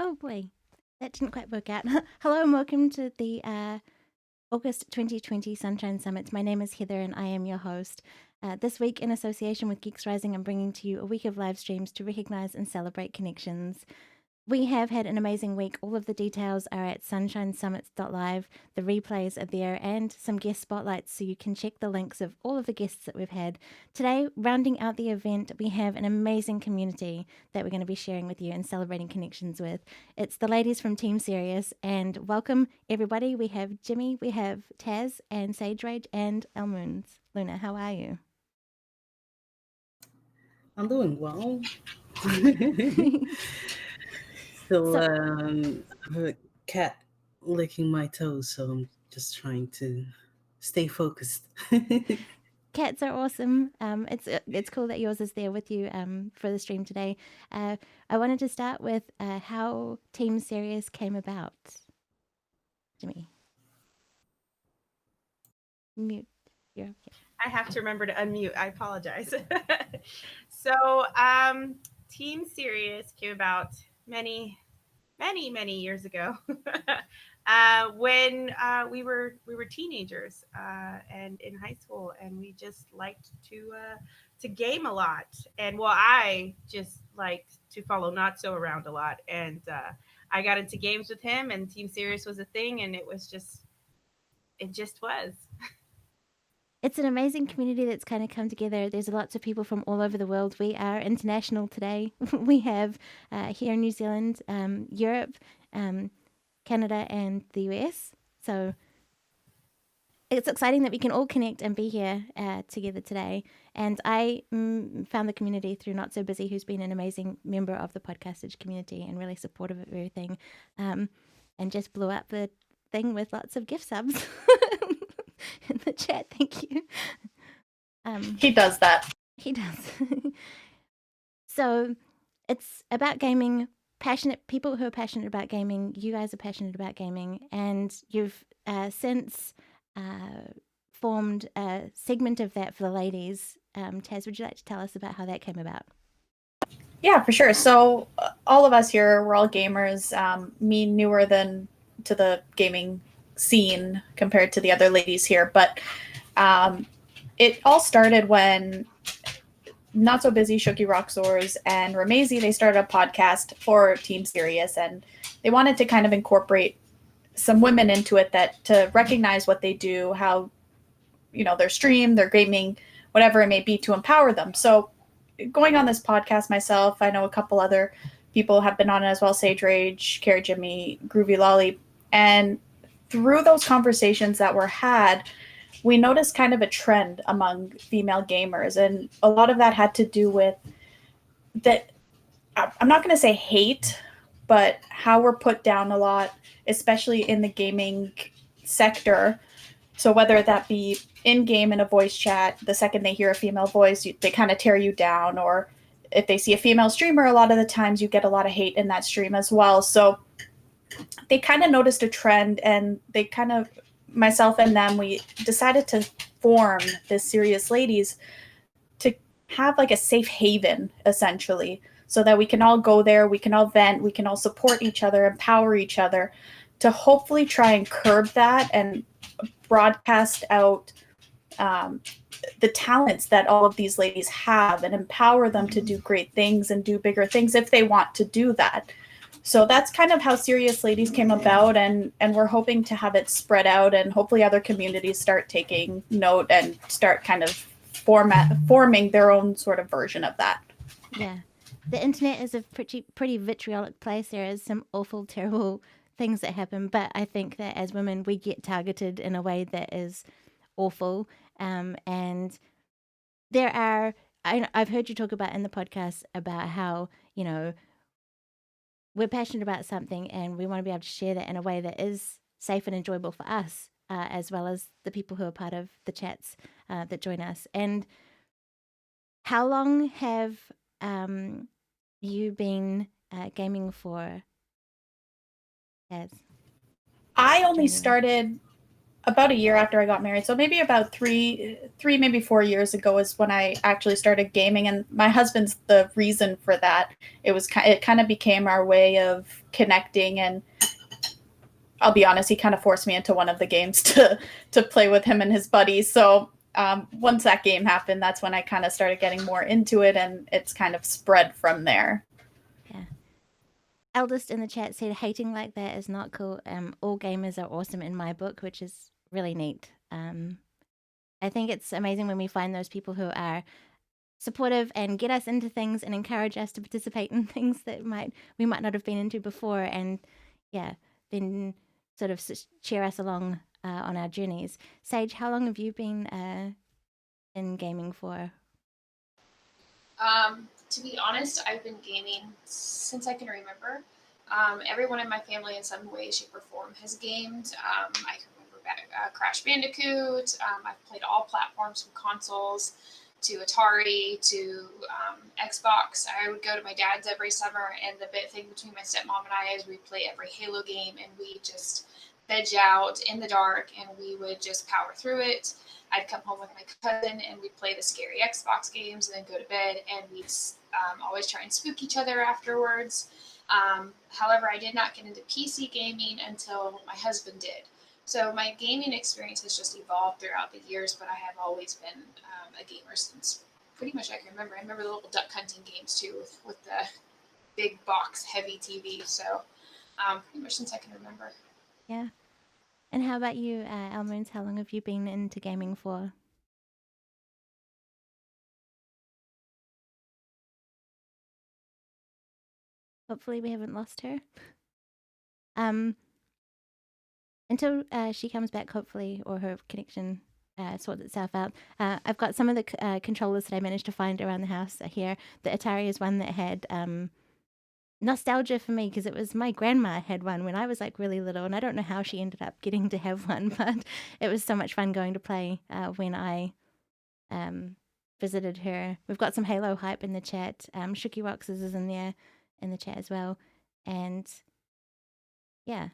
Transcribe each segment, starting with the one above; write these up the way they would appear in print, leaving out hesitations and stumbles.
Oh boy, that didn't quite work out. Hello and welcome to the August 2020 Sunshine Summit. My name is Heather and I am your host. This week, in association with Geeks Rising, I'm bringing to you a week of live streams to recognize and celebrate connections. We have had an amazing week. All of the details are at SUNSHINESUMMIT.LIVE. The replays are there and some guest spotlights, so you can check the links of all of the guests that we've had. Today, rounding out the event, we have an amazing community that we're going to be sharing with you and celebrating connections with. It's the ladies from Team Serious, and welcome everybody. We have Jimmy, we have Taz, and SageRage, and LMoonz. Luna, how are you? I'm doing well. Still, I have a cat licking my toes, so I'm just trying to stay focused. Cats are awesome. It's cool that yours is there with you for the stream today. I wanted to start with how Team Serious came about. Jimmy, mute. You're okay. I have to remember to unmute. I apologize. So, Team Serious came about many years ago when we were teenagers and in high school, and we just liked to game a lot. And well, I just liked to follow Natso around a lot, and I got into games with him, and Team Serious was a thing, and it just was. It's an amazing community that's kind of come together. There's lots of people from all over the world. We are international today. We have here in New Zealand, Europe, Canada, and the US. So it's exciting that we can all connect and be here together today. And I found the community through Not So Busy, who's been an amazing member of the podcastage community and really supportive of everything, and just blew up the thing with lots of gift subs in the chat. Thank you. He does that. He does. So it's about gaming. Passionate people who are passionate about gaming. You guys are passionate about gaming, and you've since formed a segment of that for the ladies. Taz, would you like to tell us about how that came about? Yeah, for sure. So all of us here, we're all gamers. Me newer than to the gaming scene compared to the other ladies here, but it all started when Not So Busy, Shoki Roxors, and Ramezi, they started a podcast for Team Serious, and they wanted to kind of incorporate some women into it, that to recognize what they do, how, their stream, their gaming, whatever it may be, to empower them. So going on this podcast myself, I know a couple other people have been on it as well, SageRage, Krjimmi, Groovy Lolly, and through those conversations that were had, we noticed kind of a trend among female gamers, and a lot of that had to do with that. I'm not going to say hate, but how we're put down a lot, especially in the gaming sector. So whether that be in-game in a voice chat, the second they hear a female voice, they kind of tear you down, or if they see a female streamer, a lot of the times you get a lot of hate in that stream as well. So they kind of noticed a trend, and they kind of, myself and them, we decided to form this Serious Ladies to have like a safe haven, essentially, so that we can all go there, we can all vent, we can all support each other, empower each other, to hopefully try and curb that and broadcast out the talents that all of these ladies have, and empower them to do great things and do bigger things if they want to do that. So that's kind of how Serious Ladies came about, and we're hoping to have it spread out, and hopefully other communities start taking note and start kind of forming their own sort of version of that. Yeah. The internet is a pretty vitriolic place. There is some awful, terrible things that happen, but I think that as women, we get targeted in a way that is awful. And there are, I've heard you talk about in the podcast about how, we're passionate about something and we want to be able to share that in a way that is safe and enjoyable for us, as well as the people who are part of the chats that join us. And how long have you been gaming for, Taz? I only started about a year after I got married. So maybe about three, maybe 4 years ago is when I actually started gaming. And my husband's the reason for that. It kind of became our way of connecting. And I'll be honest, he kind of forced me into one of the games to play with him and his buddies. So once that game happened, that's when I kind of started getting more into it, and it's kind of spread from there. Yeah. Eldest in the chat said, hating like that is not cool. All gamers are awesome in my book, which is really neat. I think it's amazing when we find those people who are supportive and get us into things and encourage us to participate in things that we might not have been into before, and then sort of cheer us along on our journeys. Sage, how long have you been in gaming for? To be honest, I've been gaming since I can remember. Everyone in my family in some way, shape, or form has gamed. I can remember Crash Bandicoot. I've played all platforms from consoles to Atari to Xbox. I would go to my dad's every summer, and the big thing between my stepmom and I is we play every Halo game, and we just veg out in the dark, and we would just power through it. I'd come home with my cousin, and we'd play the scary Xbox games, and then go to bed, and we'd always try and spook each other afterwards. However, I did not get into PC gaming until my husband did. So my gaming experience has just evolved throughout the years, but I have always been a gamer since pretty much I can remember. I remember the little duck hunting games too, with the big box heavy TV. So pretty much since I can remember. Yeah. And how about you, LMoonz? How long have you been into gaming for? Hopefully we haven't lost her. Until she comes back, hopefully, or her connection sorts itself out. I've got some of the controllers that I managed to find around the house here. The Atari is one that had nostalgia for me, because it was my grandma had one when I was like really little, and I don't know how she ended up getting to have one, but it was so much fun going to play when I visited her. We've got some Halo hype in the chat. Shuki Roxes is in there in the chat as well, and yeah.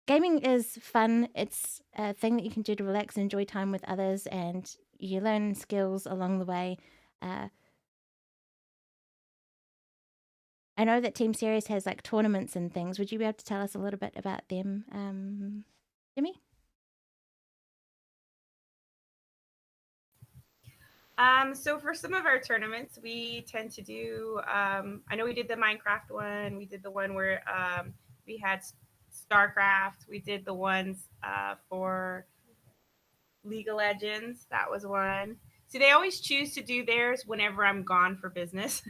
Gaming is fun. It's a thing that you can do to relax and enjoy time with others, and you learn skills along the way. I know that Team Serious has like tournaments and things. Would you be able to tell us a little bit about them, Jimmy? So for some of our tournaments, we tend to do, I know we did the Minecraft one. We did the one where we had StarCraft. We did the ones for League of Legends. That was one. So they always choose to do theirs whenever I'm gone for business.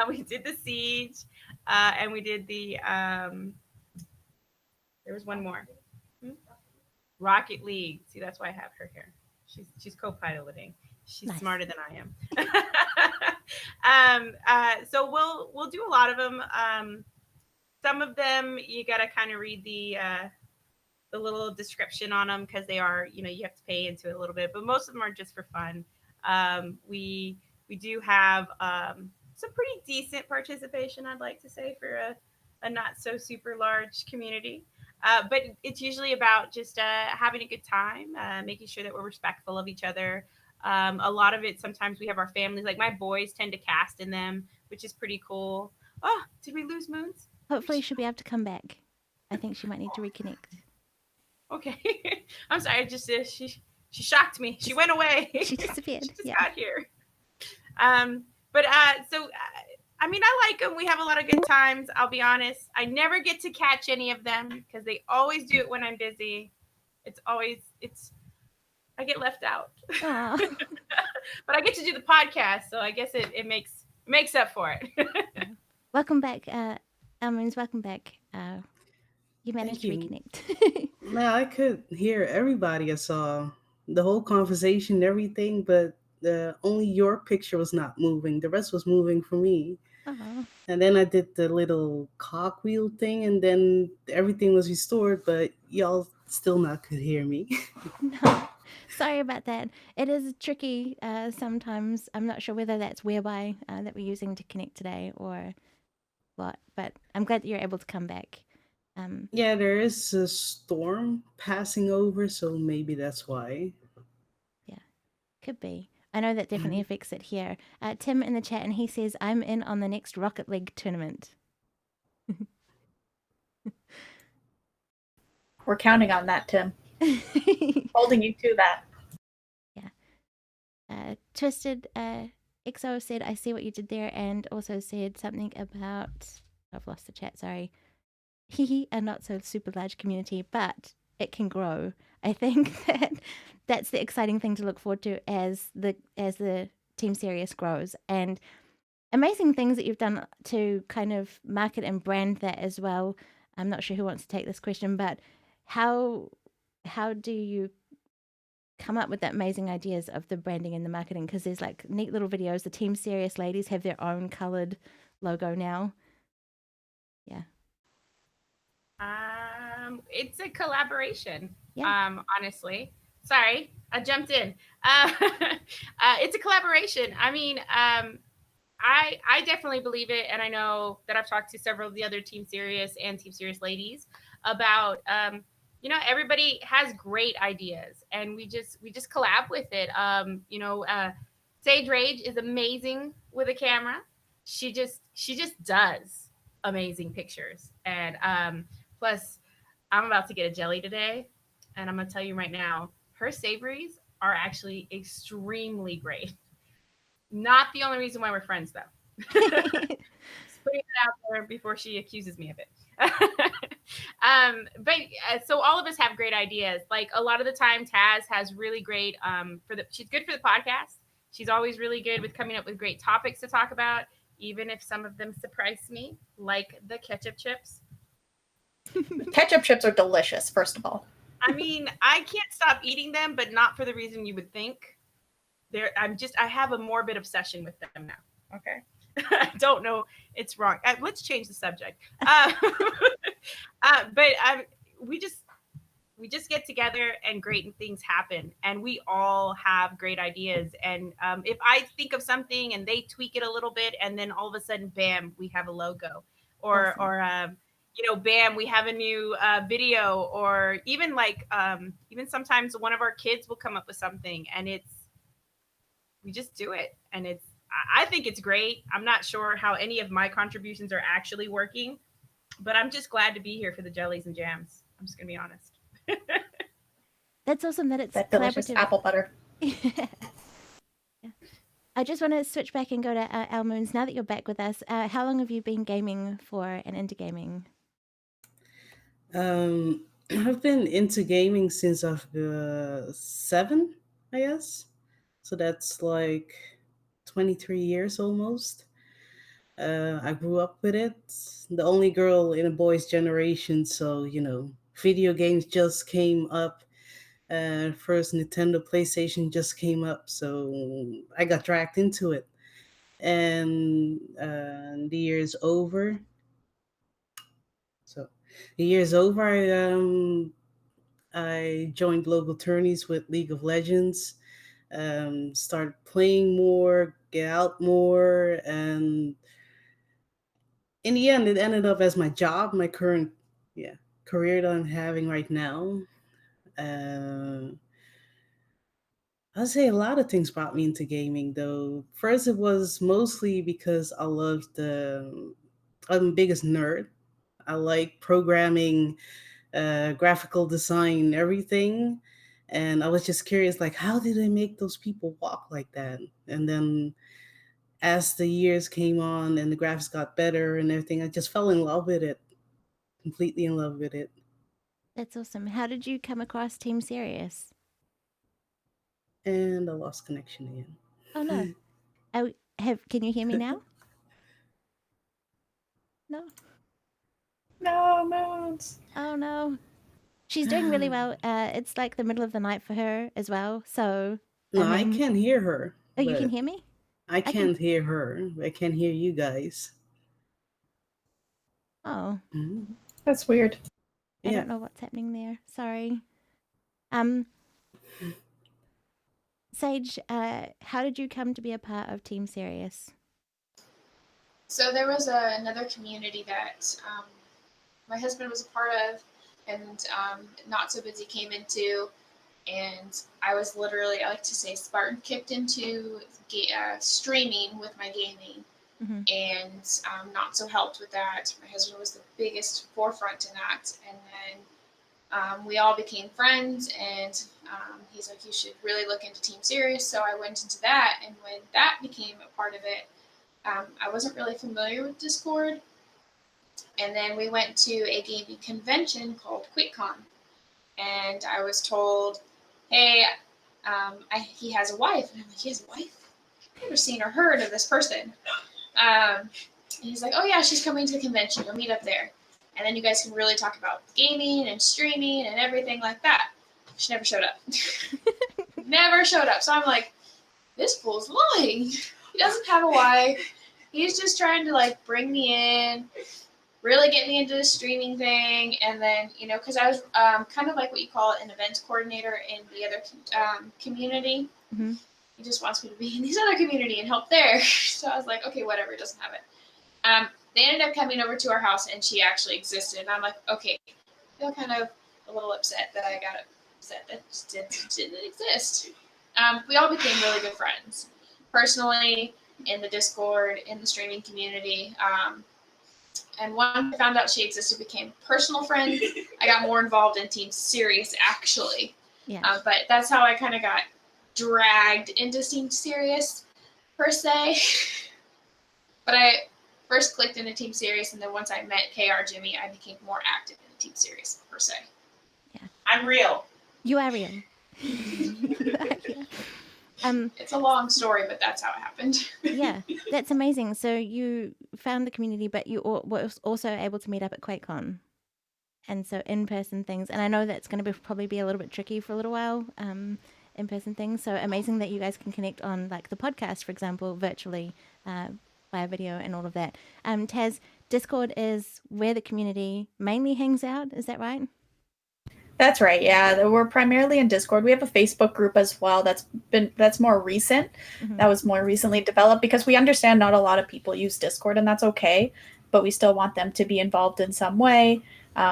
We did the Siege, and we did the, there was one more. Rocket League. See, that's why I have her here. She's co-piloting. She's nice. Smarter than I am. So we'll do a lot of them. Some of them you gotta kind of read the little description on them, because they are, you have to pay into it a little bit. But most of them are just for fun. We do have some pretty decent participation, I'd like to say, for a not so super large community. But it's usually about just having a good time, making sure that we're respectful of each other. A lot of it, sometimes we have our families, like my boys tend to cast in them, which is pretty cool. Oh, did we lose Moons? Hopefully she'll be able to come back. I think she might need to reconnect. Okay. I'm sorry. Just she shocked me. She went away. She disappeared. She just got here. So I mean, I like them. We have a lot of good times. I'll be honest. I never get to catch any of them because they always do it when I'm busy. I get left out. But I get to do the podcast, so I guess it makes up for it. Welcome back, LMoonz. Welcome back. You managed to reconnect. No, I could hear everybody. I saw the whole conversation, everything, but only your picture was not moving. The rest was moving for me. Uh-huh. And then I did the little cogwheel thing, and then everything was restored, but y'all still not could hear me. No, sorry about that. It is tricky sometimes. I'm not sure whether that's whereby that we're using to connect today or what, but I'm glad that you're able to come back. Yeah, there is a storm passing over, so maybe that's why. Yeah, could be. I know that definitely affects it here. Tim in the chat, and he says, I'm in on the next Rocket League tournament. We're counting on that, Tim. Holding you to that. Yeah. Twisted XO said, I see what you did there, and also said something about, I've lost the chat, sorry. A not so super large community, but it can grow. I think that's the exciting thing to look forward to as the Team Serious grows, and amazing things that you've done to kind of market and brand that as well. I'm not sure who wants to take this question, but how do you come up with that amazing ideas of the branding and the marketing? Because there's like neat little videos. The Team Serious ladies have their own colored logo now. Yeah. It's a collaboration. Yeah. Honestly, sorry, I jumped in. It's a collaboration. I mean, I definitely believe it, and I know that I've talked to several of the other Team Serious and Team Serious ladies about everybody has great ideas, and we just collab with it. SageRage is amazing with a camera. She just does amazing pictures, and plus, I'm about to get a jelly today, and I'm gonna tell you right now, her savories are actually extremely great. Not the only reason why we're friends, though. Just putting it out there before she accuses me of it. So all of us have great ideas. Like a lot of the time, Taz has really great she's good for the podcast. She's always really good with coming up with great topics to talk about, even if some of them surprise me, like the ketchup chips. Ketchup chips are delicious, first of all. I mean, I can't stop eating them, but not for the reason you would think. I have a morbid obsession with them now. Okay. I don't know. It's wrong. Let's change the subject. We just get together and great things happen, and we all have great ideas. And if I think of something and they tweak it a little bit, and then all of a sudden, bam, we have a logo, or bam, we have a new video, or even even sometimes one of our kids will come up with something, and we just do it, and I think it's great. I'm not sure how any of my contributions are actually working, but I'm just glad to be here for the jellies and jams. I'm just gonna be honest. That's awesome that it's that delicious collaborative. Apple butter. Yeah. I just want to switch back and go to LMoonz. Now that you're back with us, how long have you been gaming for and into gaming? I've been into gaming since I've been 7, I guess. So that's like 23 years almost. I grew up with it. The only girl in a boy's generation, so video games just came up. First Nintendo PlayStation just came up, so I got dragged into it. And the year's over. So the year's over. I joined local tourneys with League of Legends. Started playing more, get out more, and in the end, it ended up as my job, my current career that I'm having right now. I'd say a lot of things brought me into gaming, though. First, it was mostly because I loved I'm the biggest nerd. I like programming, graphical design, everything. And I was just curious, like, how did they make those people walk like that? And then as the years came on and the graphics got better and everything, I just fell in love with it. Completely in love with it. That's awesome. How did you come across Team Serious? And I lost connection again. Oh no. Can you hear me now? No. No, Moons. Oh no. She's doing really well. It's like the middle of the night for her as well. So No, I can't hear her. Oh, you can hear me? I can't hear her. I can't hear you guys. Oh. Mm-hmm. That's weird. I don't know what's happening there. Sorry. Sage, how did you come to be a part of Team Serious? So there was another community that my husband was a part of, and Not So Busy came into, and I was literally, I like to say, Spartan kicked into streaming with my gaming, and Not So helped with that. My husband was the biggest forefront in that, and then we all became friends, and he's like, you should really look into Team Serious. So I went into that, and when that became a part of it, I wasn't really familiar with Discord. And then we went to a gaming convention called QuickCon, and I was told, hey, he has a wife. And I'm like, he has a wife? I've never seen or heard of this person. And he's like, oh yeah, she's coming to the convention. You'll meet up there. And then you guys can really talk about gaming and streaming and everything like that. She never showed up. Never showed up. So I'm like, this fool's lying. He doesn't have a wife. He's just trying to like bring me in, really get me into the streaming thing. And then, you know, because I was kind of like what you call an events coordinator in the other community. He just wants me to be in this other community and help there. So I was like, okay, whatever, it doesn't have it. They ended up coming over to our house, and she actually existed. And I'm like, okay, I feel kind of a little upset that I got upset that she didn't exist. We all became really good friends, personally, in the Discord, in the streaming community. And once I found out she existed, became personal friends. I got more involved in Team Serious, actually. Yeah. But that's how I kind of got dragged into Team Serious, per se. But I first clicked into Team Serious, and then once I met Krjimmi, I became more active in Team Serious, per se. Yeah. I'm real. You are real. It's a long story, but that's how it happened. Yeah, that's amazing. So you found the community, but you were also able to meet up at QuakeCon. And so in-person things. And I know that's going to probably be a little bit tricky for a little while, in-person things. So amazing that you guys can connect on like the podcast, for example, virtually via video and all of that. Taz, Discord is where the community mainly hangs out. Is that right? That's right. Yeah, we're primarily in Discord. We have a Facebook group as well. That's more recent. That was more recently developed because we understand not a lot of people use Discord, and that's okay. But we still want them to be involved in some way,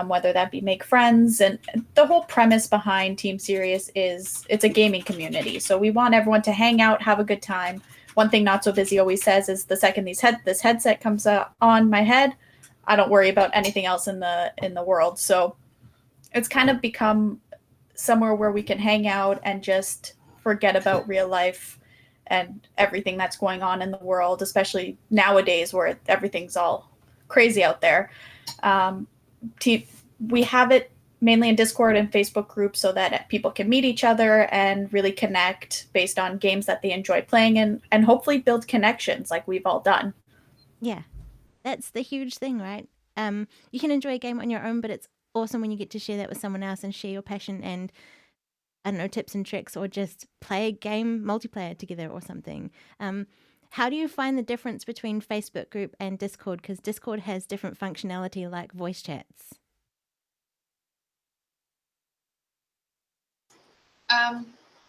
whether that be make friends. And the whole premise behind Team Serious is it's a gaming community. So we want everyone to hang out, have a good time. One thing Not So Busy always says is the second this headset comes on my head, I don't worry about anything else in the world. So it's kind of become somewhere where we can hang out and just forget about real life and everything that's going on in the world, especially nowadays where everything's all crazy out there. We have it mainly in Discord and Facebook groups so that people can meet each other and really connect based on games that they enjoy playing and hopefully build connections like we've all done. Yeah, that's the huge thing, right? You can enjoy a game on your own, but it's awesome when you get to share that with someone else and share your passion and, I don't know, tips and tricks, or just play a game multiplayer together or something. How do you find the difference between Facebook group and Discord? Because Discord has different functionality like voice chats.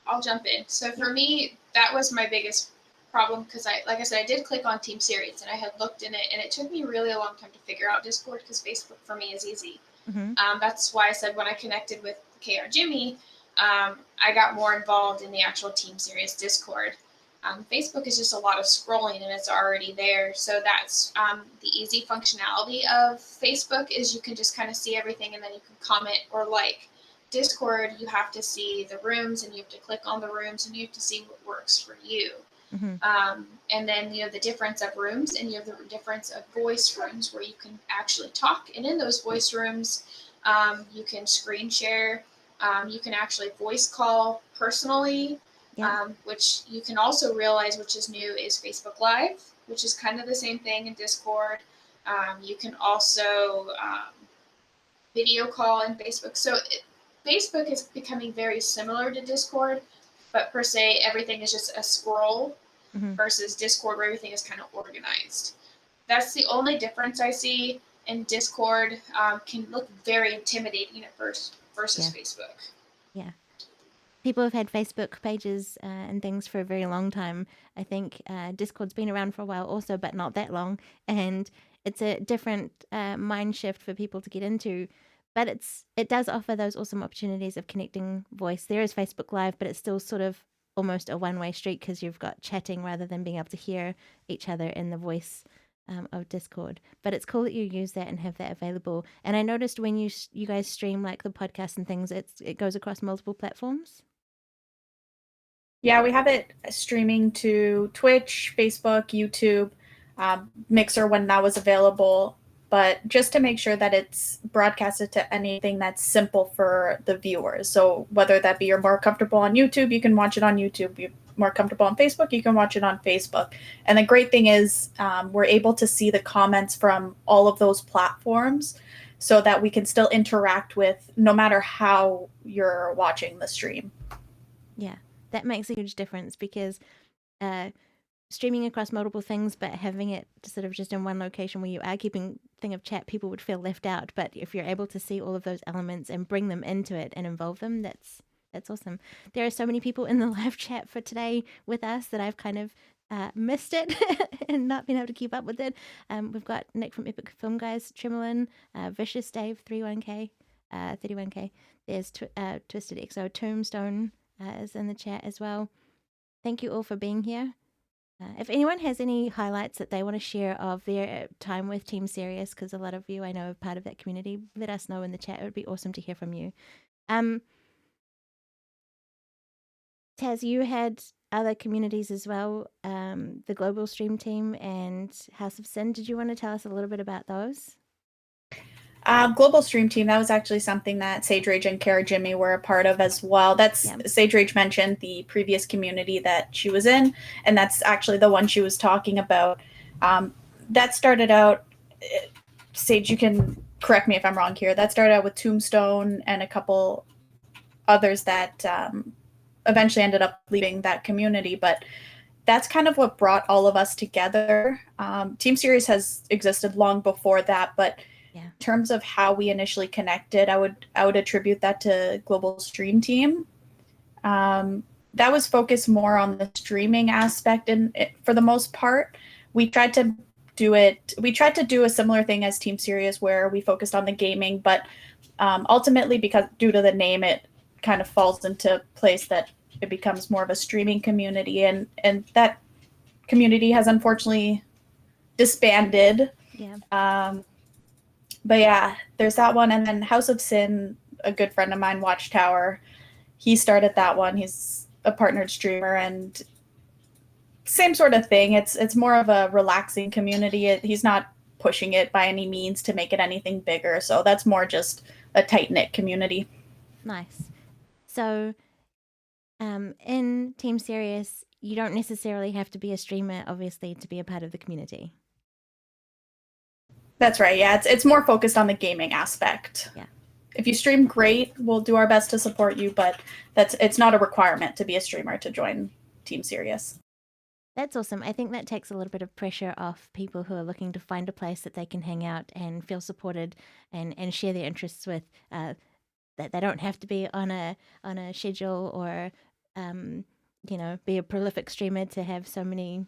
I'll jump in. So for me, that was my biggest problem because like I said, I did click on Team Serious and I had looked in it, and it took me really a long time to figure out Discord because Facebook for me is easy. That's why I said when I connected with Krjimmi, I got more involved in the actual Team Serious Discord. Facebook is just a lot of scrolling and it's already there. So that's the easy functionality of Facebook is you can just kind of see everything and then you can comment or like. Discord, you have to see the rooms and you have to click on the rooms and you have to see what works for you. And then you have the difference of rooms and you have the difference of voice rooms where you can actually talk. And in those voice rooms, you can screen share. You can actually voice call personally, which you can also realize, which is new, is Facebook Live, which is kind of the same thing in Discord. You can also video call in Facebook. So Facebook is becoming very similar to Discord, but per se, everything is just a scroll versus Discord where everything is kind of organized. That's the only difference I see in Discord. Can look very intimidating at first versus Facebook. Yeah. People have had Facebook pages and things for a very long time. I think Discord's been around for a while also, but not that long. And it's a different mind shift for people to get into, but it does offer those awesome opportunities of connecting voice. There is Facebook Live, but it's still sort of almost a one-way street because you've got chatting rather than being able to hear each other in the voice of Discord. But it's cool that you use that and have that available. And I noticed when you guys stream like the podcast and things, it goes across multiple platforms. Yeah, we have it streaming to Twitch, Facebook, YouTube, Mixer when that was available. But just to make sure that it's broadcasted to anything that's simple for the viewers. So whether that be you're more comfortable on YouTube, you can watch it on YouTube. You're more comfortable on Facebook, you can watch it on Facebook. And the great thing is we're able to see the comments from all of those platforms so that we can still interact with no matter how you're watching the stream. Yeah, that makes a huge difference because streaming across multiple things, but having it sort of just in one location where you are keeping thing of chat, people would feel left out. But if you're able to see all of those elements and bring them into it and involve them, that's awesome. There are so many people in the live chat for today with us that I've kind of missed it and not been able to keep up with it. We've got Nick from Epic Film Guys, Tremolin, Vicious Dave, 31K. There's Twisted XO, Tombstone is in the chat as well. Thank you all for being here. If anyone has any highlights that they want to share of their time with Team Serious, because a lot of you I know are part of that community, let us know in the chat. It would be awesome to hear from you. Taz, you had other communities as well, the Global Stream Team and House of Sin. Did you want to tell us a little bit about those? Global Stream Team, that was actually something that SageRage and Krjimmi were a part of as well. That's SageRage mentioned the previous community that she was in, and that's actually the one she was talking about. That started out, Sage, you can correct me if I'm wrong here, that started out with Tombstone and a couple others that eventually ended up leaving that community, but that's kind of what brought all of us together. Team Serious has existed long before that, but in terms of how we initially connected, I would attribute that to Global Stream Team. That was focused more on the streaming aspect, and for the most part, we tried to do a similar thing as Team Serious, where we focused on the gaming, but ultimately, because due to the name, it kind of falls into place that it becomes more of a streaming community, and that community has unfortunately disbanded. But yeah, there's that one. And then House of Sin, a good friend of mine, Watchtower, he started that one. He's a partnered streamer, and same sort of thing. It's more of a relaxing community. He's not pushing it by any means to make it anything bigger. So that's more just a tight-knit community. Nice. So in Team Serious, you don't necessarily have to be a streamer, obviously, to be a part of the community. That's right. Yeah, it's more focused on the gaming aspect. Yeah. If you stream, great. We'll do our best to support you, but it's not a requirement to be a streamer to join Team Serious. That's awesome. I think that takes a little bit of pressure off people who are looking to find a place that they can hang out and feel supported and share their interests with. That they don't have to be on a schedule or be a prolific streamer to have so many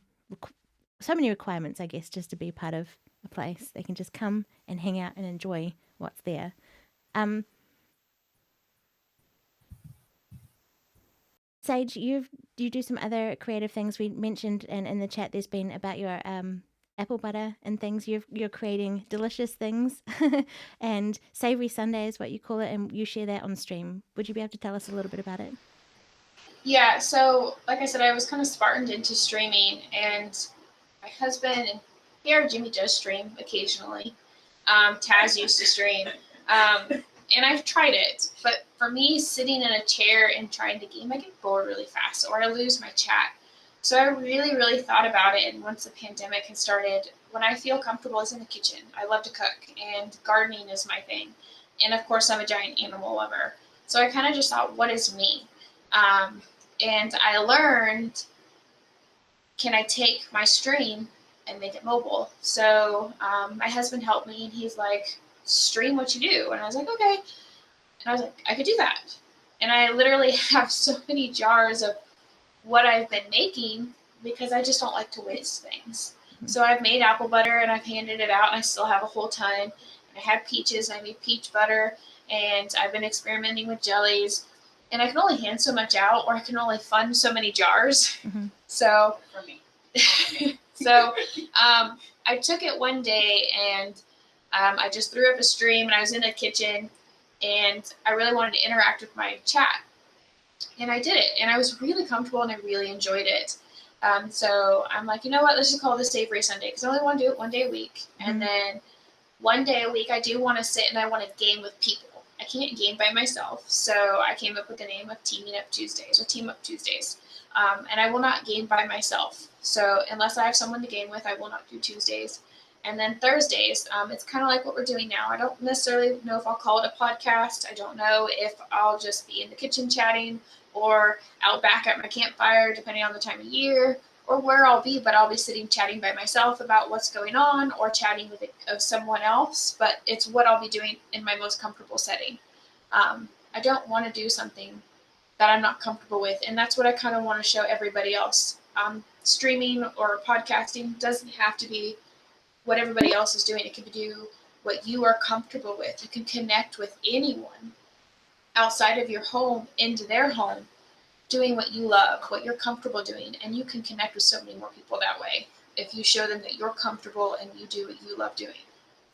requirements, I guess, just to be part of a place. They can just come and hang out and enjoy what's there. Sage, you do some other creative things. We mentioned in the chat there's been about your apple butter and things. You're creating delicious things and savory Sunday is what you call it, and you share that on stream. Would you be able to tell us a little bit about it? Yeah, so like I said, I was kind of spartaned into streaming, and my husband and Jimmy does stream occasionally. Taz used to stream. And I've tried it, but for me, sitting in a chair and trying to game, I get bored really fast, or I lose my chat. So I really, really thought about it, and once the pandemic had started, when I feel comfortable is in the kitchen. I love to cook, and gardening is my thing. And of course, I'm a giant animal lover. So I kind of just thought, what is me? And I learned, can I take my stream and make it mobile? So my husband helped me, and he's like, stream what you do. And I was like, okay. And I was like, I could do that. And I literally have so many jars of what I've been making because I just don't like to waste things. So I've made apple butter and I've handed it out, and I still have a whole ton. And I had peaches, and I made peach butter, and I've been experimenting with jellies. And I can only hand so much out, or I can only fund so many jars. Mhm. So For me. so I took it one day, and I just threw up a stream, and I was in the kitchen, and I really wanted to interact with my chat. And I did it, and I was really comfortable, and I really enjoyed it. So I'm like, you know what, let's just call this Savory Sunday, because I only want to do it one day a week. And then one day a week, I do want to sit and I want to game with people. I can't game by myself, so I came up with the name of Teaming Up Tuesdays, or Team Up Tuesdays. And I will not game by myself. So unless I have someone to game with, I will not do Tuesdays. And then Thursdays, it's kind of like what we're doing now. I don't necessarily know if I'll call it a podcast. I don't know if I'll just be in the kitchen chatting, or out back at my campfire, depending on the time of year, or where I'll be, but I'll be sitting chatting by myself about what's going on, or chatting with someone else, but it's what I'll be doing in my most comfortable setting. I don't want to do something that I'm not comfortable with, and that's what I kind of want to show everybody else. Streaming or podcasting doesn't have to be what everybody else is doing. It can do what you are comfortable with. You can connect with anyone outside of your home into their home, doing what you love, what you're comfortable doing, and you can connect with so many more people that way if you show them that you're comfortable and you do what you love doing.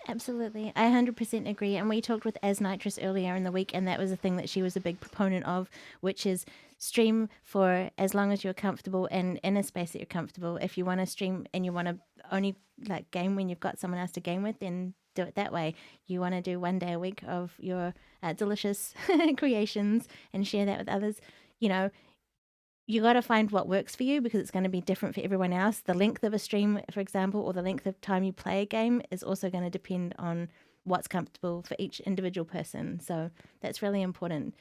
Absolutely. I 100% agree. And we talked with Aznitrous earlier in the week, and that was a thing that she was a big proponent of, which is stream for as long as you're comfortable and in a space that you're comfortable. If you want to stream and you want to only like game when you've got someone else to game with, then do it that way. You want to do one day a week of your delicious creations and share that with others. You know, you got to find what works for you, because it's going to be different for everyone else. The length of a stream, for example, or the length of time you play a game is also going to depend on what's comfortable for each individual person. So that's really important.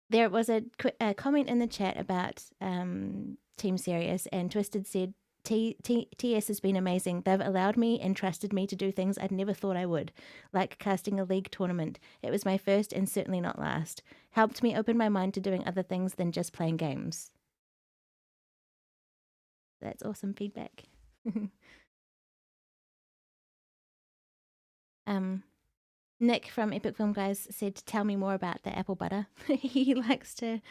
There was a comment in the chat about Team Serious, and Twisted said, TS has been amazing. They've allowed me and trusted me to do things I'd never thought I would, like casting a league tournament. It was my first and certainly not last. Helped me open my mind to doing other things than just playing games. That's awesome feedback. Nick from Epic Film Guys said, tell me more about the apple butter. He likes to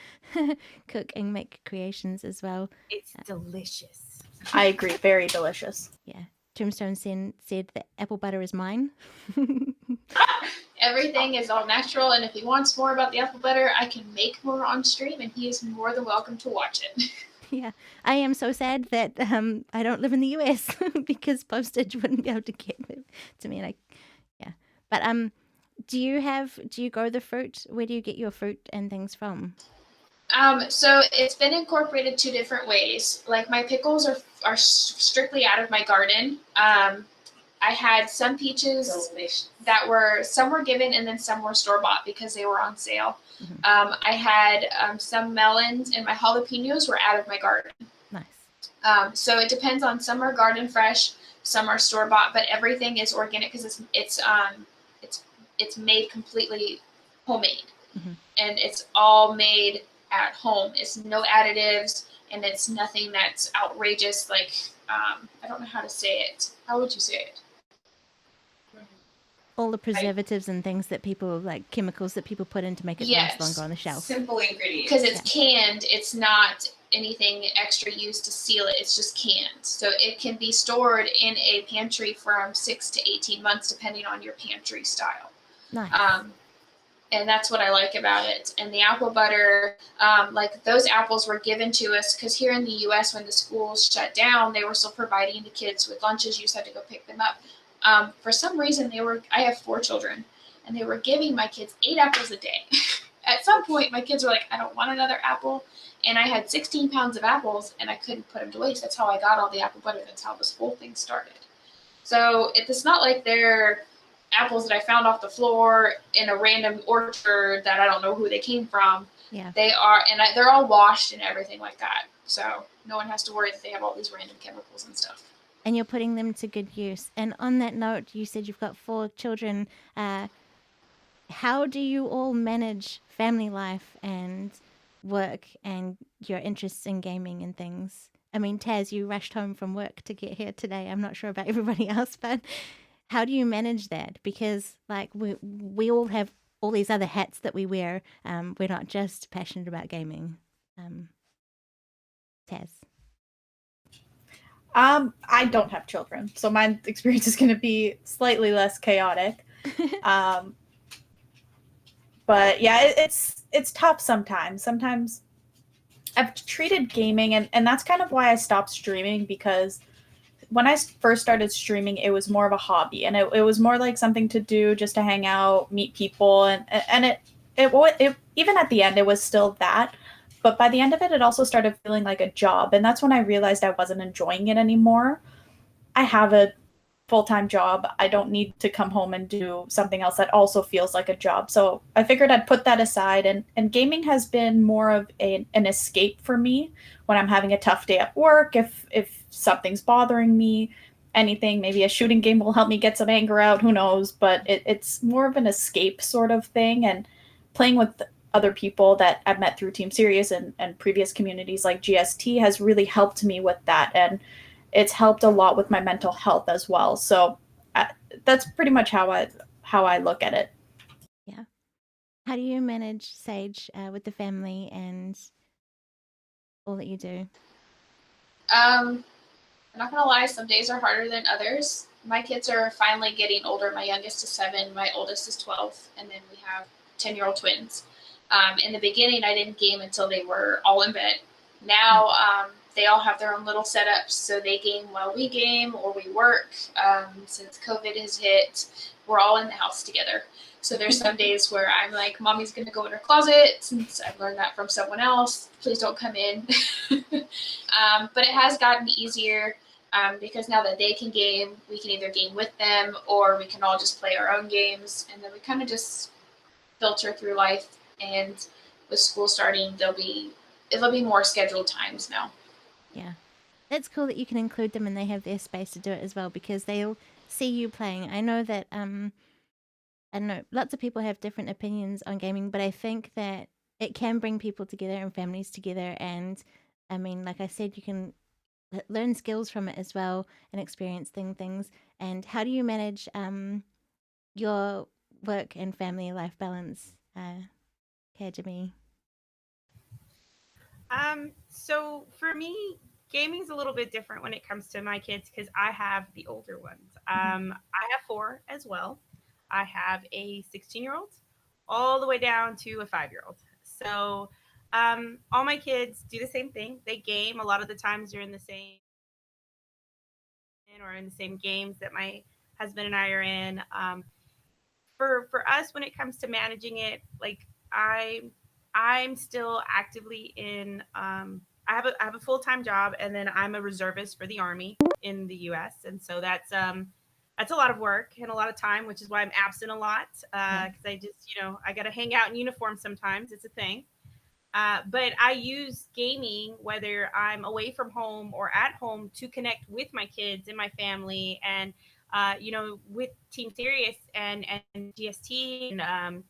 cook and make creations as well. It's delicious. I agree. Very delicious. Yeah. Tombstone said that apple butter is mine. Everything is all natural, and if he wants more about the apple butter, I can make more on stream, and he is more than welcome to watch it. Yeah, I am so sad that I don't live in the US because postage wouldn't be able to get it to me. And but do you grow the fruit? Where do you get your fruit and things from? So it's been incorporated two different ways. Like my pickles are strictly out of my garden. I had some peaches that some were given, and then some were store bought because they were on sale. Mm-hmm. I had some melons, and my jalapenos were out of my garden. Nice. So it depends on, some are garden fresh, some are store bought, but everything is organic because it's made completely homemade. Mm-hmm. And it's all made at home. It's no additives, and it's nothing that's outrageous. Like I don't know how to say it. How would you say it? All the preservatives and things that people like, chemicals that people put in to make it last longer on the shelf. Simple ingredients. Because it's canned, it's not anything extra used to seal it. It's just canned. So it can be stored in a pantry from 6 to 18 months, depending on your pantry style. Nice. And that's what I like about it. And the apple butter, like those apples were given to us because here in the U.S., when the schools shut down, they were still providing the kids with lunches. You just had to go pick them up. For some reason, I have 4 children, and they were giving my kids 8 apples a day. At some point, my kids were like, I don't want another apple. And I had 16 pounds of apples, and I couldn't put them to waste. That's how I got all the apple butter. That's how this whole thing started. So it's not like they're apples that I found off the floor in a random orchard that I don't know who they came from. Yeah. They are, and they're all washed and everything like that. So no one has to worry that they have all these random chemicals and stuff. And you're putting them to good use. And on that note, you said you've got 4 children. How do you all manage family life and work and your interests in gaming and things? I mean, Taz, you rushed home from work to get here today. I'm not sure about everybody else, but how do you manage that? Because like we all have all these other hats that we wear. We're not just passionate about gaming. Taz. I don't have children, so my experience is going to be slightly less chaotic. But yeah, it's tough sometimes. Sometimes I've treated gaming, and that's kind of why I stopped streaming, because when I first started streaming, it was more of a hobby, and it was more like something to do just to hang out, meet people, and it even at the end, it was still that. But by the end of it, it also started feeling like a job, and that's when I realized I wasn't enjoying it anymore. I have a full-time job. I don't need to come home and do something else that also feels like a job. So I figured I'd put that aside, and gaming has been more of an escape for me when I'm having a tough day at work, if something's bothering me, anything. Maybe a shooting game will help me get some anger out, who knows, but it's more of an escape sort of thing. And playing with other people that I've met through Team Serious and previous communities like GST has really helped me with that. And it's helped a lot with my mental health as well. So that's pretty much how I look at it. Yeah. How do you manage Sage with the family and all that you do? I'm not gonna lie, some days are harder than others. My kids are finally getting older. My youngest is 7, my oldest is 12, and then we have 10-year-old twins. In the beginning, I didn't game until they were all in bed. Now they all have their own little setups, so they game while we game or we work. Since COVID has hit, we're all in the house together. So there's some days where I'm like, Mommy's going to go in her closet, since I've learned that from someone else. Please don't come in. But it has gotten easier because now that they can game, we can either game with them or we can all just play our own games. And then we kind of just filter through life. And with school starting, it'll be more scheduled times now. Yeah. That's cool that you can include them and they have their space to do it as well, because they'll see you playing. I know that I don't know, lots of people have different opinions on gaming, but I think that it can bring people together and families together. And I mean, like I said, you can learn skills from it as well and experience things. And how do you manage your work and family life balance, Krjimmi? So for me, gaming's a little bit different when it comes to my kids because I have the older ones. I have 4 as well. I have a 16-year-old all the way down to a 5-year-old. So all my kids do the same thing. They game. A lot of the times they're in the same games that my husband and I are in. For us, when it comes to managing it, like I'm still actively in. I have a full-time job, and then I'm a reservist for the Army in the U.S. And so that's a lot of work and a lot of time, which is why I'm absent a lot because I just I got to hang out in uniform sometimes. It's a thing. But I use gaming, whether I'm away from home or at home, to connect with my kids and my family, and with Team Serious and GST, and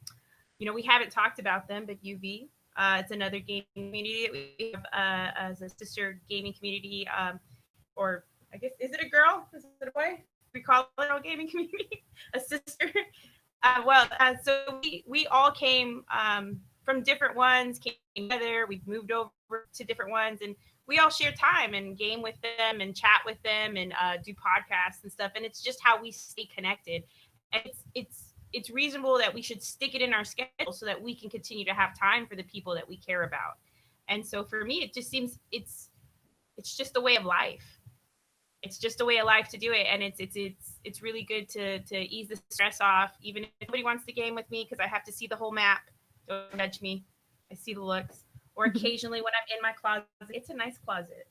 we haven't talked about them, but UV, it's another gaming community that we have as a sister gaming community, or I guess, is it a girl? Is it a boy? We call it a gaming community, a sister. So we all came from different ones, came together. We've moved over to different ones, and we all share time and game with them and chat with them and do podcasts and stuff. And it's just how we stay connected. And it's reasonable that we should stick it in our schedule so that we can continue to have time for the people that we care about. And so for me, it just seems it's just a way of life. It's just a way of life to do it, and it's really good to ease the stress off. Even if nobody wants to game with me because I have to see the whole map, don't judge me. I see the looks. Or occasionally when I'm in my closet, it's a nice closet.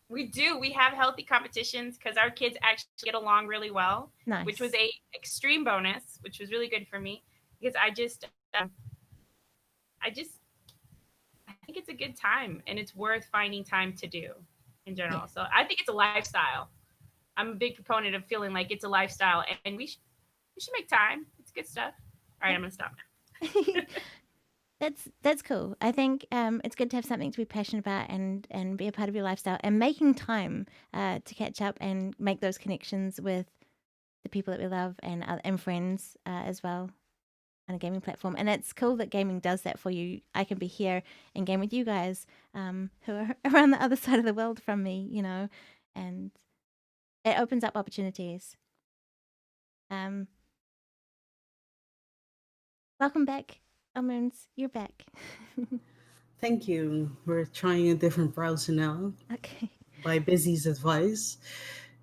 We do. We have healthy competitions because our kids actually get along really well, Nice. Which was a extreme bonus, which was really good for me because I think it's a good time and it's worth finding time to do in general. Yeah. So I think it's a lifestyle. I'm a big proponent of feeling like it's a lifestyle, and we should make time. It's good stuff. All right, I'm going to stop now. That's cool. I think it's good to have something to be passionate about and be a part of your lifestyle, and making time to catch up and make those connections with the people that we love and friends as well on a gaming platform. And it's cool that gaming does that for you. I can be here and game with you guys who are around the other side of the world from me, you know, and it opens up opportunities. Welcome back, LMoonz. You're back. Thank you. We're trying a different browser now Okay. by Busy's advice,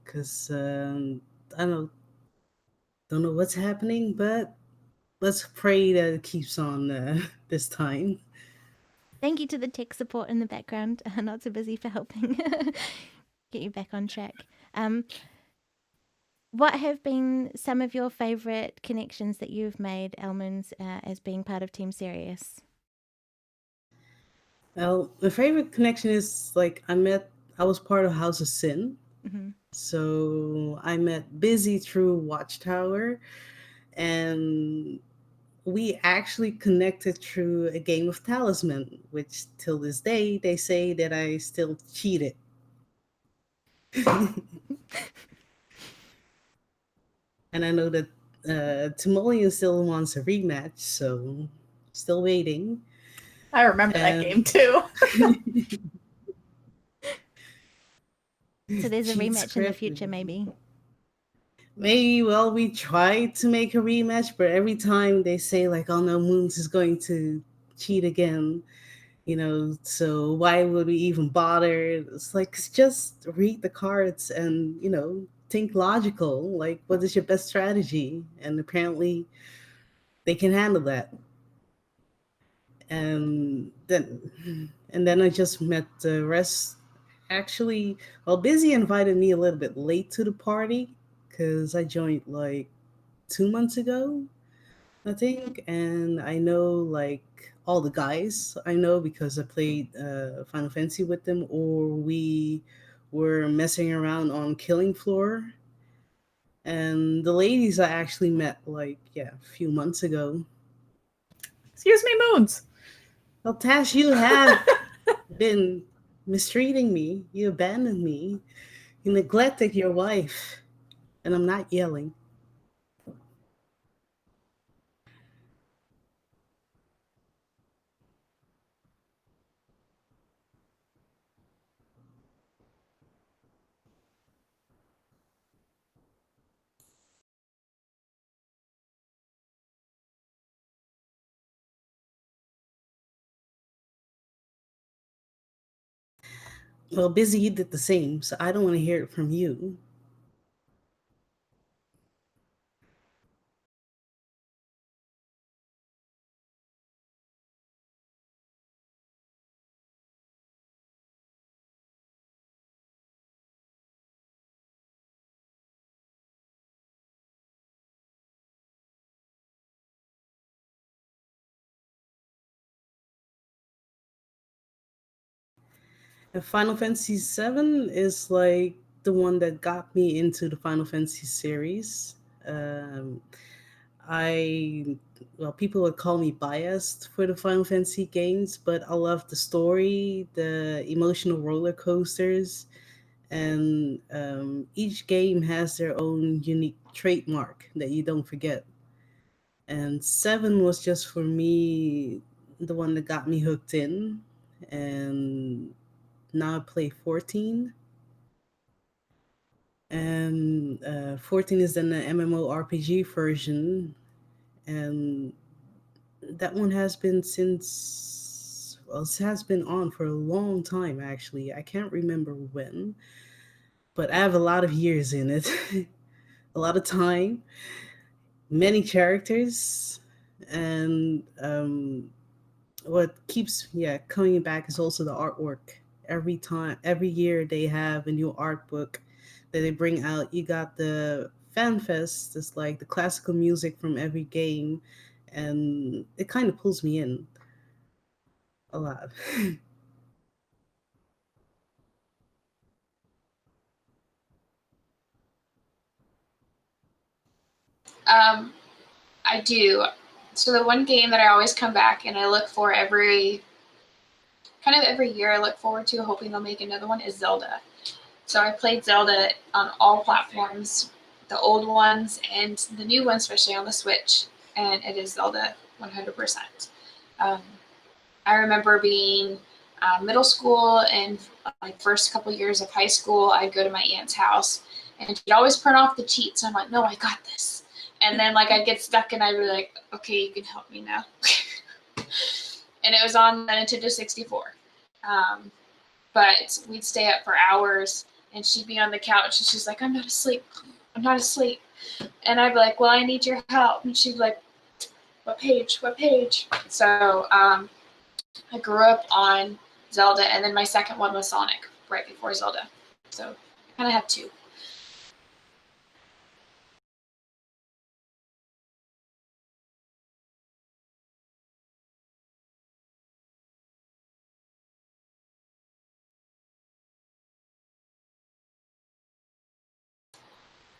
because I don't know what's happening, but let's pray that it keeps on this time. Thank you to the tech support in the background. Not so busy for helping get you back on track. What have been some of your favorite connections that you've made, LMoonz, as being part of Team Serious? Well, my favorite connection is like I was part of House of Sin. Mm-hmm. So I met Busy through Watchtower, and we actually connected through a game of Talisman, which till this day they say that I still cheated. And I know that Timoleon still wants a rematch, so still waiting. I remember that game too. So there's a Cheat rematch in the script. future, maybe. Maybe, well, we tried to make a rematch, but every time they say like, "Oh no, Moons is going to cheat again," you know. So why would we even bother? It's like just read the cards and think logical. Like, what is your best strategy? And apparently, they can handle that. And then I just met the rest. Actually, well, Busy invited me a little bit late to the party because I joined like 2 months ago, I think. And I know like all the guys I know because I played Final Fantasy with them, or we were messing around on Killing Floor. And the ladies I actually met like, yeah, a few months ago. Excuse me, Moons. Well, Tash, you have been mistreating me. You abandoned me. You neglected your wife. And I'm not yelling. Well, Busy, you did the same, so I don't want to hear it from you. And Final Fantasy VII is like the one that got me into the Final Fantasy series. Um, I well, people would call me biased for the Final Fantasy games, but I love the story, the emotional roller coasters, and each game has their own unique trademark that you don't forget. And seven was just for me the one that got me hooked in, and now I play 14. And 14 is then the MMORPG version, and that one has been since, well, it has been on for a long time actually. I can't remember when, but I have a lot of years in it, a lot of time, many characters, and what keeps coming back is also the artwork. Every time, every year they have a new art book that they bring out. You got the fan fest, it's like the classical music from every game, and it kind of pulls me in a lot. I do. So the one game that I always come back and I look for every year, I look forward to, hoping they'll make another one, is Zelda. So I played Zelda on all platforms, the old ones and the new ones, especially on the Switch, and it is Zelda 100%. I remember being middle school and like first couple years of high school, I'd go to my aunt's house and she'd always print off the cheats. I'm like, no, I got this. And then like I'd get stuck and I'd be like, okay, you can help me now. And it was on the Nintendo 64. But we'd stay up for hours and she'd be on the couch and she's like, I'm not asleep. And I'd be like, well, I need your help. And she'd be like, what page? So I grew up on Zelda, and then my second one was Sonic right before Zelda. So I kind of have two.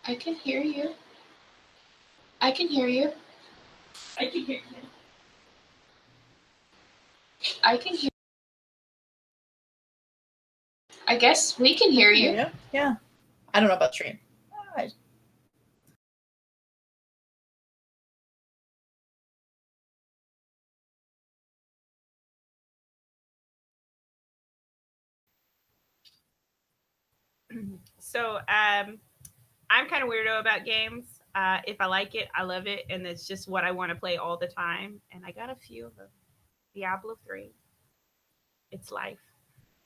I can hear you. I can hear you. I can hear you. I can hear. I guess we can hear you. Yeah. I don't know about stream. So I'm kind of weirdo about games. If I like it, I love it, and it's just what I want to play all the time. And I got a few of them. Diablo 3. It's life.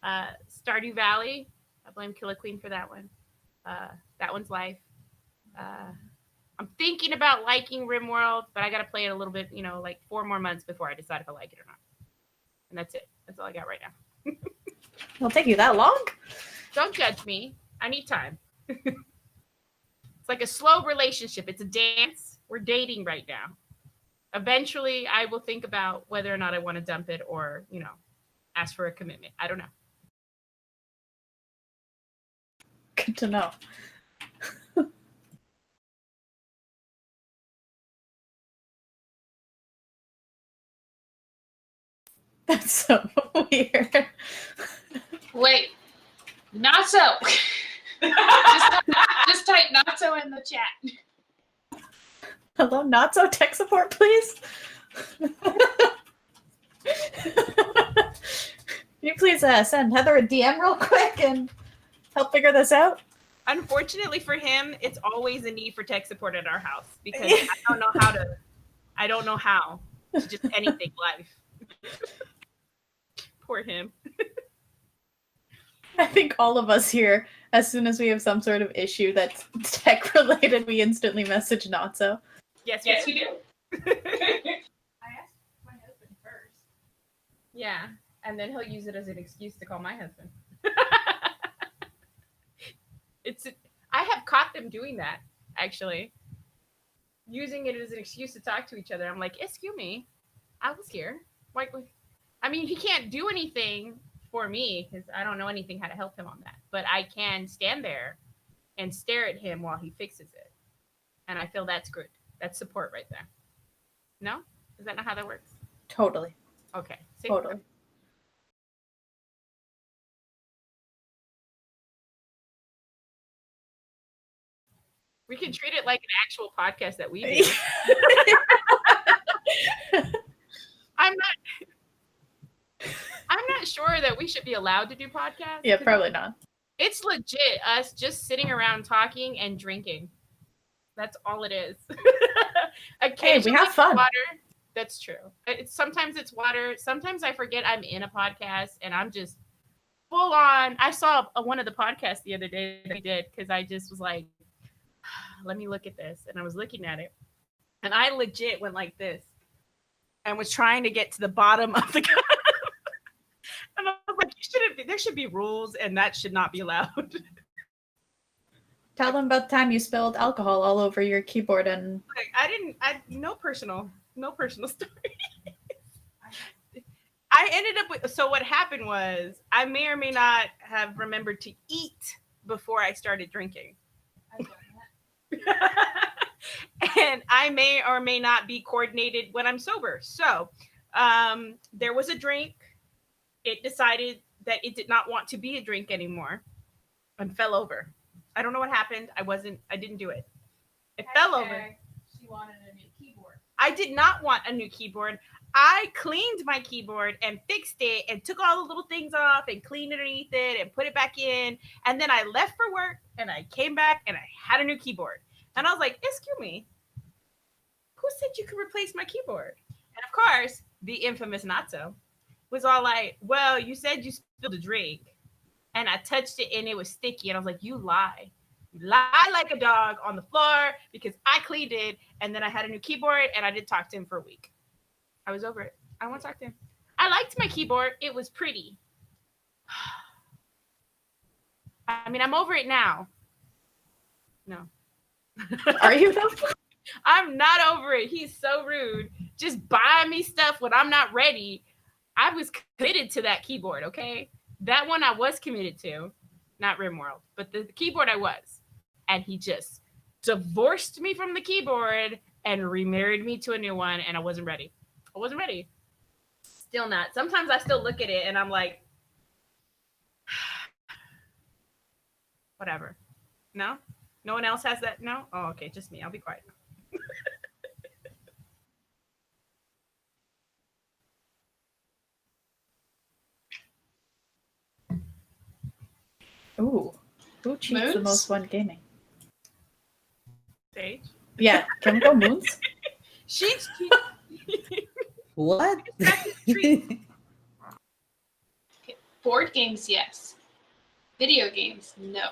Stardew Valley. I blame Killer Queen for that one. That one's life. I'm thinking about liking RimWorld, but I got to play it a little bit, like 4 more months before I decide if I like it or not. And that's it. That's all I got right now. It'll take you that long? Don't judge me. I need time. It's like a slow relationship. It's a dance. We're dating right now. Eventually, I will think about whether or not I want to dump it or, ask for a commitment. I don't know. Good to know. That's so weird. Wait, not so. just type not so in the chat. Hello, not so tech support, please. Can you please send Heather a DM real quick and help figure this out? Unfortunately for him, it's always a need for tech support at our house because I don't know how to just anything life. Poor him. I think all of us here, as soon as we have some sort of issue that's tech related, we instantly message Notso. Yes, we do. I asked my husband first. Yeah, and then he'll use it as an excuse to call my husband. I have caught them doing that, actually. Using it as an excuse to talk to each other. I'm like, excuse me, I was here. I mean, he can't do anything for me because I don't know anything how to help him on that. But I can stand there and stare at him while he fixes it. And I feel that's good. That's support right there. No? Is that not how that works? Totally. Okay. Totally. We can treat it like an actual podcast that we do. I'm not sure that we should be allowed to do podcasts. Yeah, probably not. It's legit us just sitting around talking and drinking. That's all it is. Occasionally, we have fun. Water. That's true. Sometimes it's water. Sometimes I forget I'm in a podcast and I'm just full on. I saw one of the podcasts the other day that we did because I just was like, let me look at this. And I was looking at it. And I legit went like this and was trying to get to the bottom of the cup. And I was like, there should be rules and that should not be allowed. Tell them about the time you spilled alcohol all over your keyboard and... No personal story. I ended up with, so what happened was I may or may not have remembered to eat before I started drinking. and I may or may not be coordinated when I'm sober. So there was a drink. It decided that it did not want to be a drink anymore and fell over. I don't know what happened. I didn't do it. It fell over. She wanted a new keyboard. I did not want a new keyboard. I cleaned my keyboard and fixed it and took all the little things off and cleaned underneath it and put it back in. And then I left for work and I came back and I had a new keyboard. And I was like, excuse me, who said you could replace my keyboard? And of course, the infamous Natso was all like, well, you said you spilled a drink. And I touched it and it was sticky. And I was like, you lie. You lie like a dog on the floor because I cleaned it. And then I had a new keyboard and I did talk to him for a week. I was over it. I want to talk to him. I liked my keyboard. It was pretty. I mean, I'm over it now. No. Are you though? I'm not over it. He's so rude. Just buying me stuff when I'm not ready. I was committed to that keyboard, okay? That one I was committed to. Not RimWorld, but the keyboard I was. And he just divorced me from the keyboard and remarried me to a new one, and I wasn't ready. I wasn't ready. Still not. Sometimes I still look at it and I'm like, whatever. No? No one else has that? No? Oh, okay. Just me. I'll be quiet. Ooh. Who cheats the Moons? most when gaming? Sage? Yeah, can we go Moons? She's What? treat. Board games, yes. Video games, no.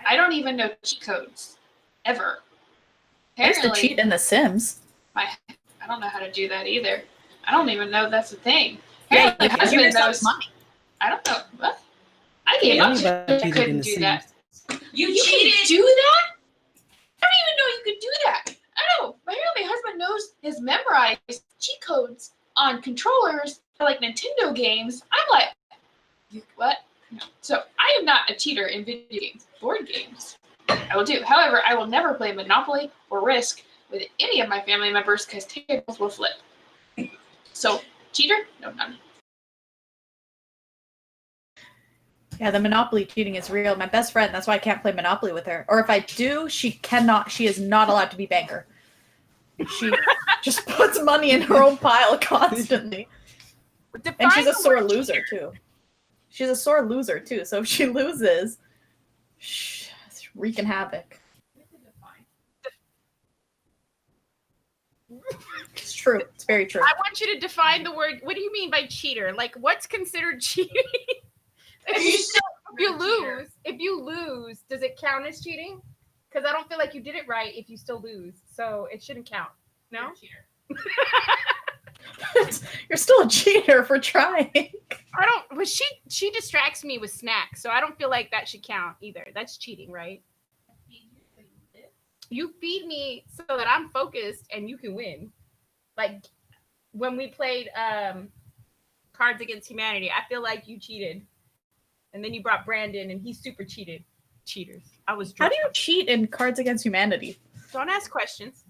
I don't even know cheat codes. Ever. I used to cheat in The Sims. I don't know how to do that either. I don't even know that's a thing. Yeah, Apparently you my give husband yourself knows. money. I don't know. What? I gave up. Anybody I cheated in couldn't The do Sims. that. You can do that? I don't even know you could do that. I know. Apparently my husband knows his memorized cheat codes on controllers for like Nintendo games. I'm like, you what? No. So I am not a cheater in video games. Board games, I will do. However, I will never play Monopoly or Risk with any of my family members because tables will flip. So, cheater? No, none. Yeah, the Monopoly cheating is real. My best friend, that's why I can't play Monopoly with her. Or if I do, she is not allowed to be banker. She just puts money in her own pile constantly. And she's a sore loser, too. She's a sore loser, too. So if she loses, she's wreaking havoc. It's true. It's very true. I want you to define the word. What do you mean by cheater? Like, what's considered cheating? If you lose, does it count as cheating? Because I don't feel like you did it right if you still lose. So it shouldn't count. No? Cheater. You're still a cheater for trying. But she distracts me with snacks, so I don't feel like that should count either. That's cheating, right? You feed me so that I'm focused and you can win. Like when we played Cards Against Humanity, I feel like you cheated. And then you brought Brandon and he's super cheated. Cheaters. I was drunk. How do you cheat in Cards Against Humanity? Don't ask questions.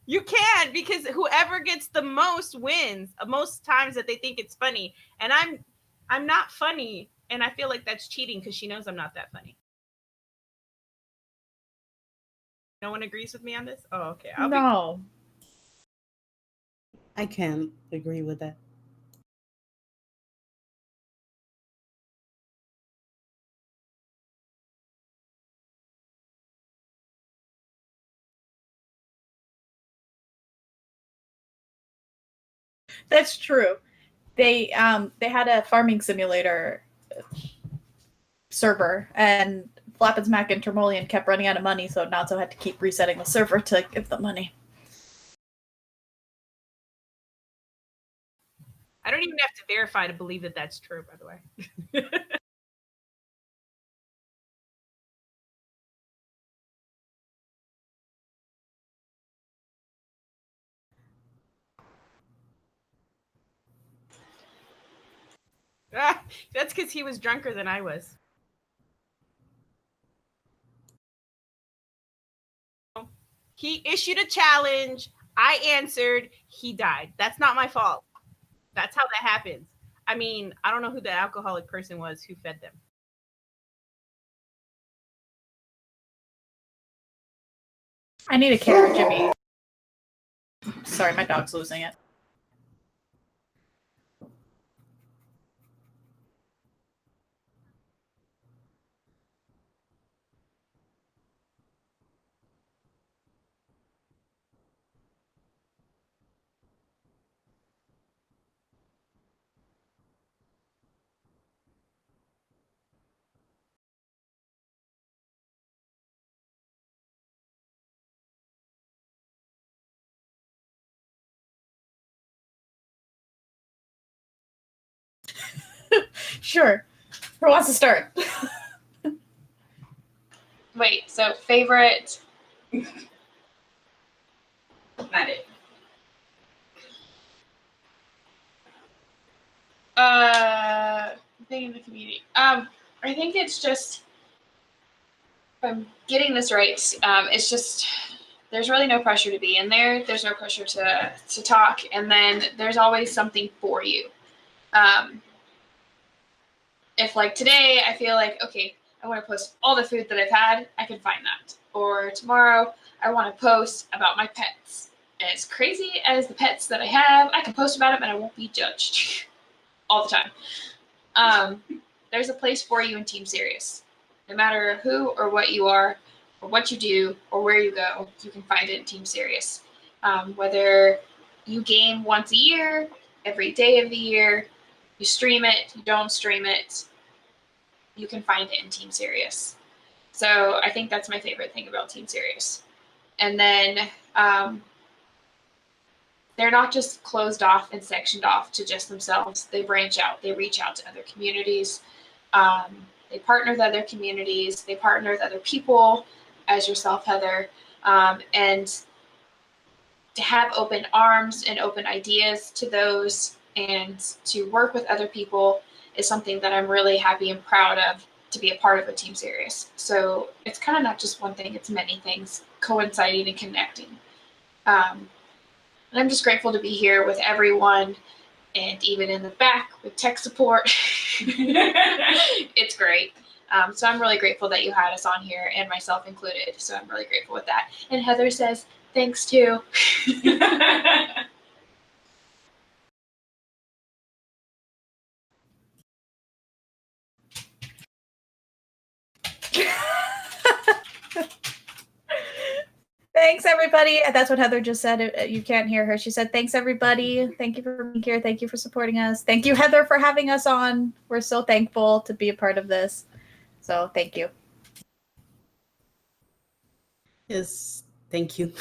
You can, because whoever gets the most wins most times that they think it's funny. And I'm not funny, and I feel like that's cheating because she knows I'm not that funny. No one agrees with me on this? Oh, okay. No. I can't agree with that. That's true. They had a farming simulator server, and Flap and Smack and Termolian kept running out of money, so Natso had to keep resetting the server to give them money. I don't even have to verify to believe that that's true, by the way. That's because he was drunker than I was. He issued a challenge. I answered. He died. That's not my fault. That's how that happens. I mean, I don't know who the alcoholic person was who fed them. I need a carrot, Jimmy. Sorry, my dog's losing it. Sure. Who wants to start? Wait, so favorite. Not it. Thing in the community. I think it's just, if I'm getting this right, it's just there's really no pressure to be in there. There's no pressure to talk, and then there's always something for you. If like today I feel like, okay, I want to post all the food that I've had, I can find that. Or tomorrow I want to post about my pets. And as crazy as the pets that I have, I can post about them and I won't be judged all the time. There's a place for you in Team Serious. No matter who or what you are, or what you do, or where you go, you can find it in Team Serious. Whether you game once a year, every day of the year, you stream it, you don't stream it, you can find it in Team Serious. So I think that's my favorite thing about Team Serious. And then they're not just closed off and sectioned off to just themselves. They branch out. They reach out to other communities. They partner with other communities. They partner with other people, as yourself, Heather. And to have open arms and open ideas to those and to work with other people is something that I'm really happy and proud of, to be a part of a Team Serious. So it's kind of not just one thing, it's many things coinciding and connecting. And I'm just grateful to be here with everyone, and even in the back with tech support. It's great. So I'm really grateful that you had us on here, and myself included. So I'm really grateful with that. And Heather says, thanks too. Thanks, everybody. That's what Heather just said. You can't hear her. She said, thanks, everybody. Thank you for being here. Thank you for supporting us. Thank you, Heather, for having us on. We're so thankful to be a part of this. So thank you. Yes, thank you.